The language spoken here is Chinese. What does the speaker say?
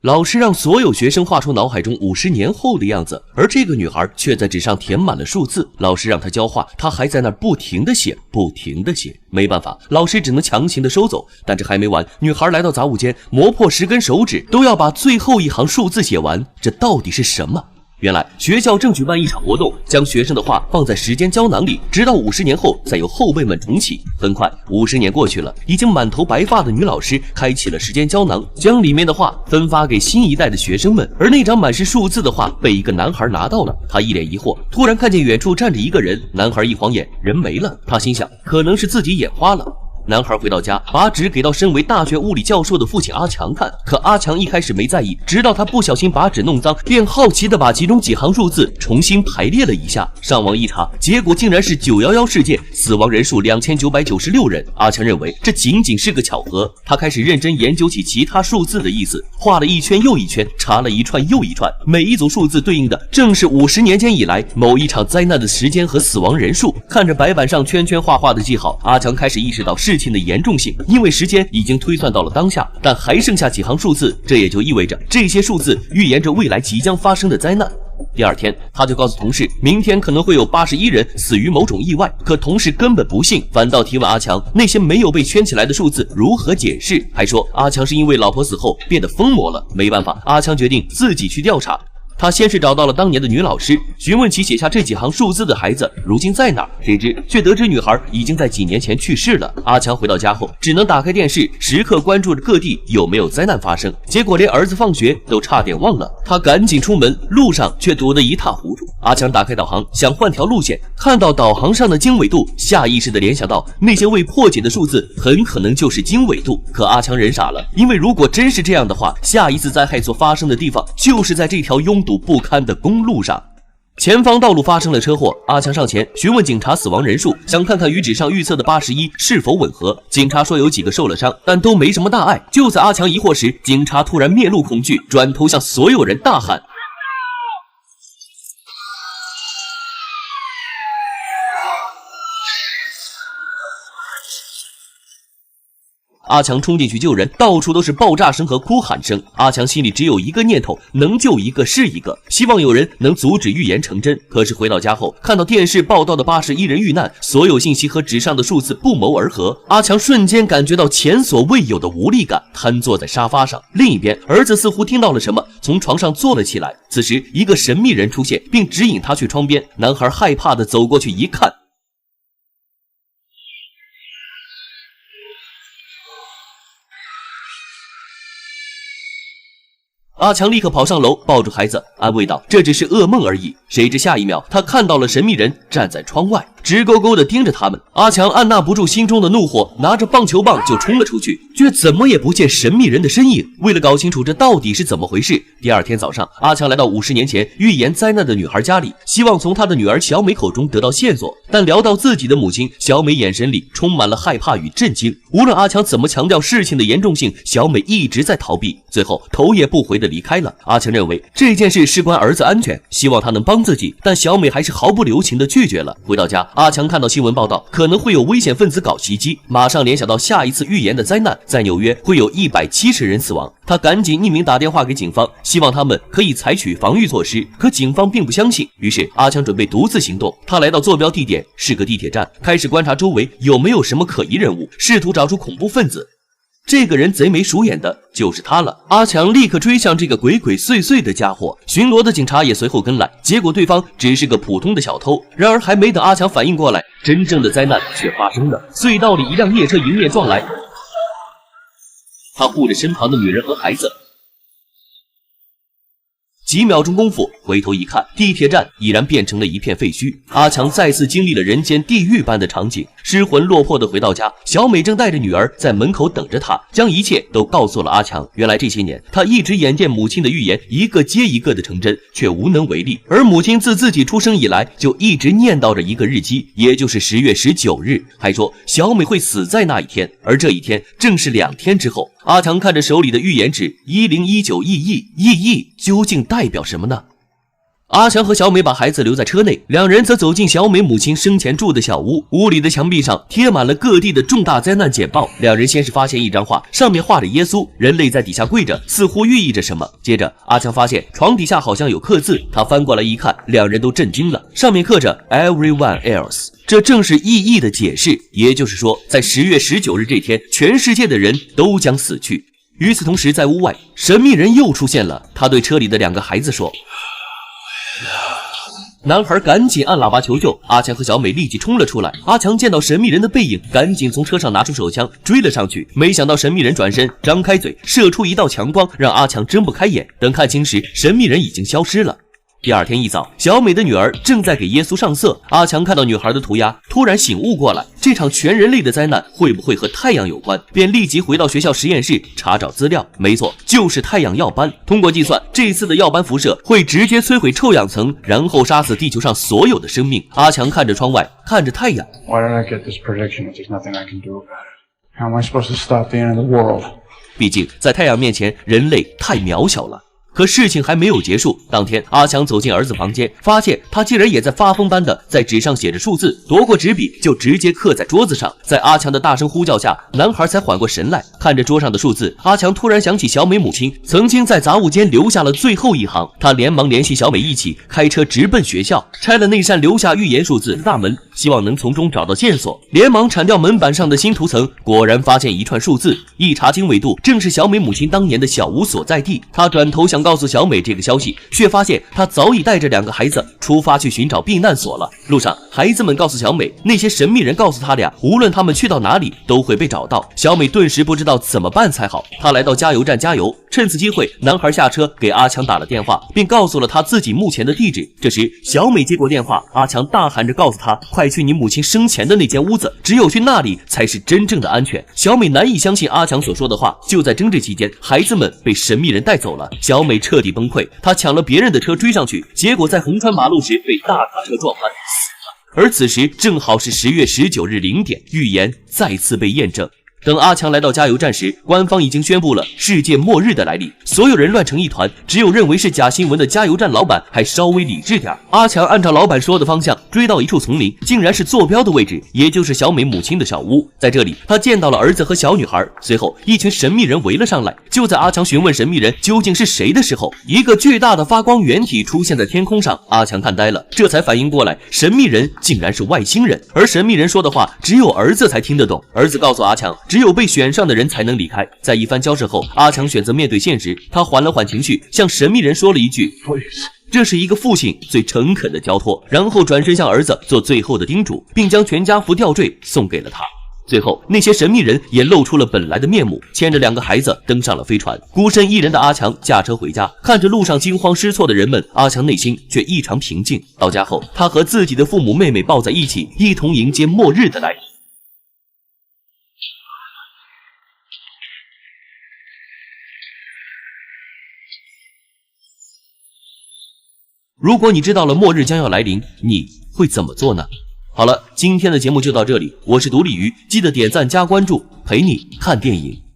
老师让所有学生画出脑海中50年后的样子，而这个女孩却在纸上填满了数字。老师让她教画，她还在那儿不停地写，不停地写。没办法，老师只能强行的收走。但这还没完，女孩来到杂物间，磨破10根手指，都要把最后一行数字写完。这到底是什么？原来学校正举办一场活动，将学生的画放在时间胶囊里，直到50年后再由后辈们重启。很快50年过去了，已经满头白发的女老师开启了时间胶囊，将里面的画分发给新一代的学生们。而那张满是数字的画被一个男孩拿到了，他一脸疑惑，突然看见远处站着一个人，男孩一晃眼，人没了。他心想，可能是自己眼花了。男孩回到家，把纸给到身为大学物理教授的父亲阿强看，可阿强一开始没在意，直到他不小心把纸弄脏，便好奇地把其中几行数字重新排列了一下。上网一查，结果竟然是911事件，死亡人数2996人。阿强认为这仅仅是个巧合，他开始认真研究起其他数字的意思，画了一圈又一圈，查了一串又一串，每一组数字对应的正是50年间以来某一场灾难的时间和死亡人数。看着白板上圈圈画画的记号，阿强开始意识到事情的严重性，因为时间已经推算到了当下，但还剩下几行数字，这也就意味着这些数字预言着未来即将发生的灾难。第二天，他就告诉同事，明天可能会有81人死于某种意外。可同事根本不信，反倒提问阿强那些没有被圈起来的数字如何解释，还说阿强是因为老婆死后变得疯魔了。没办法，阿强决定自己去调查。他先是找到了当年的女老师，询问起写下这几行数字的孩子如今在哪儿，谁知却得知女孩已经在几年前去世了。阿强回到家后，只能打开电视，时刻关注着各地有没有灾难发生，结果连儿子放学都差点忘了。他赶紧出门，路上却堵得一塌糊涂。阿强打开导航，想换条路线，看到导航上的经纬度，下意识地联想到那些未破解的数字很可能就是经纬度。可阿强人傻了，因为如果真是这样的话，下一次灾害所发生的地方就是在这条拥堵不堪的公路上。前方道路发生了车祸，阿强上前询问警察死亡人数，想看看与纸上预测的81是否吻合。警察说有几个受了伤，但都没什么大碍。就在阿强疑惑时，警察突然面露恐惧，转头向所有人大喊：阿强冲进去救人，到处都是爆炸声和哭喊声。阿强心里只有一个念头，能救一个是一个，希望有人能阻止预言成真。可是回到家后，看到电视报道的81人遇难，所有信息和纸上的数字不谋而合，阿强瞬间感觉到前所未有的无力感，瘫坐在沙发上。另一边，儿子似乎听到了什么，从床上坐了起来。此时，一个神秘人出现，并指引他去窗边。男孩害怕地走过去一看，阿强立刻跑上楼，抱住孩子，安慰道：“这只是噩梦而已。”谁知下一秒，他看到了神秘人站在窗外，直勾勾地盯着他们。阿强按捺不住心中的怒火，拿着棒球棒就冲了出去，却怎么也不见神秘人的身影。为了搞清楚这到底是怎么回事，第二天早上，阿强来到50年前预言灾难的女孩家里，希望从她的女儿小美口中得到线索。但聊到自己的母亲，小美眼神里充满了害怕与震惊。无论阿强怎么强调事情的严重性，小美一直在逃避，最后头也不回地离开了。阿强认为这件事事关儿子安全，希望他能帮自己，但小美还是毫不留情地拒绝了。回到家，阿强看到新闻报道可能会有危险分子搞袭击，马上联想到下一次预言的灾难，在纽约会有170人死亡。他赶紧匿名打电话给警方，希望他们可以采取防御措施，可警方并不相信。于是阿强准备独自行动，他来到坐标地点是个地铁站，开始观察周围有没有什么可疑人物，试图找出恐怖分子。这个人贼眉鼠眼的，就是他了。阿强立刻追向这个鬼鬼祟祟的家伙，巡逻的警察也随后跟来，结果对方只是个普通的小偷。然而还没等阿强反应过来，真正的灾难却发生了。隧道里一辆列车迎面撞来，他护着身旁的女人和孩子。几秒钟功夫，回头一看，地铁站已然变成了一片废墟。阿强再次经历了人间地狱般的场景，失魂落魄地回到家，小美正带着女儿在门口等着他，将一切都告诉了阿强。原来这些年，他一直眼见母亲的预言一个接一个的成真，却无能为力。而母亲自自己出生以来，就一直念叨着一个日期，也就是10月19日，还说小美会死在那一天，而这一天正是2天之后。阿强看着手里的预言纸，1019EE，究竟代表什么呢？阿强和小美把孩子留在车内，两人则走进小美母亲生前住的小屋。屋里的墙壁上贴满了各地的重大灾难简报。两人先是发现一张画，上面画着耶稣，人类在底下跪着，似乎寓意着什么。接着，阿强发现床底下好像有刻字，他翻过来一看，两人都震惊了，上面刻着 Everyone else。这正是意义的解释，也就是说，在10月19日这天，全世界的人都将死去。与此同时，在屋外，神秘人又出现了，他对车里的2个孩子说。男孩赶紧按喇叭求救，阿强和小美立即冲了出来。阿强见到神秘人的背影，赶紧从车上拿出手枪追了上去。没想到神秘人转身，张开嘴，射出一道强光，让阿强睁不开眼。等看清时，神秘人已经消失了。第二天一早，小美的女儿正在给耶稣上色。阿强看到女孩的涂鸦，突然醒悟过来，这场全人类的灾难会不会和太阳有关？便立即回到学校实验室查找资料。没错，就是太阳耀斑。通过计算，这次的耀斑辐射会直接摧毁臭氧层，然后杀死地球上所有的生命。阿强看着窗外，看着太阳。Why did I get this prediction if there's nothing I can do about it? How am I supposed to stop the end of the world? 毕竟在太阳面前，人类太渺小了。可事情还没有结束。当天，阿强走进儿子房间，发现他竟然也在发疯般的在纸上写着数字，夺过纸笔就直接刻在桌子上。在阿强的大声呼叫下，男孩才缓过神来。看着桌上的数字，阿强突然想起小美母亲曾经在杂物间留下了最后一行，他连忙联系小美一起开车直奔学校，拆了那扇留下预言数字的大门，希望能从中找到线索。连忙铲掉门板上的新涂层，果然发现一串数字，一查经纬度正是小美母亲当年的小屋所在地。他转头想告诉小美这个消息，却发现她早已带着2个孩子出发去寻找避难所了。路上，孩子们告诉小美，那些神秘人告诉他俩，无论他们去到哪里都会被找到。小美顿时不知道怎么办才好，她来到加油站加油。趁此机会，男孩下车给阿强打了电话，并告诉了他自己目前的地址。这时，小美接过电话，阿强大喊着告诉她，快去你母亲生前的那间屋子，只有去那里才是真正的安全。小美难以相信阿强所说的话。就在争执期间，孩子们被神秘人带走了。小美彻底崩溃，她抢了别人的车追上去，结果在横穿马路时被大卡车撞翻死了。而此时正好是10月19日0点，预言再次被验证。等阿强来到加油站时，官方已经宣布了世界末日的来临，所有人乱成一团，只有认为是假新闻的加油站老板还稍微理智点。阿强按照老板说的方向追到一处丛林，竟然是坐标的位置，也就是小美母亲的小屋。在这里，他见到了儿子和小女孩。随后，一群神秘人围了上来。就在阿强询问神秘人究竟是谁的时候，一个巨大的发光圆体出现在天空上。阿强看呆了，这才反应过来，神秘人竟然是外星人，而神秘人说的话只有儿子才听得懂。儿子告诉阿强，只有被选上的人才能离开。在一番交涉后，阿强选择面对现实，他缓了缓情绪，向神秘人说了一句 Please。 这是一个父亲最诚恳的交托，然后转身向儿子做最后的叮嘱，并将全家福吊坠送给了他。最后，那些神秘人也露出了本来的面目，牵着2个孩子登上了飞船。孤身一人的阿强驾车回家，看着路上惊慌失措的人们，阿强内心却异常平静。到家后，他和自己的父母妹妹抱在一起，一同迎接末日的来临。如果你知道了末日将要来临，你会怎么做呢？好了，今天的节目就到这里，我是独立鱼，记得点赞加关注，陪你看电影。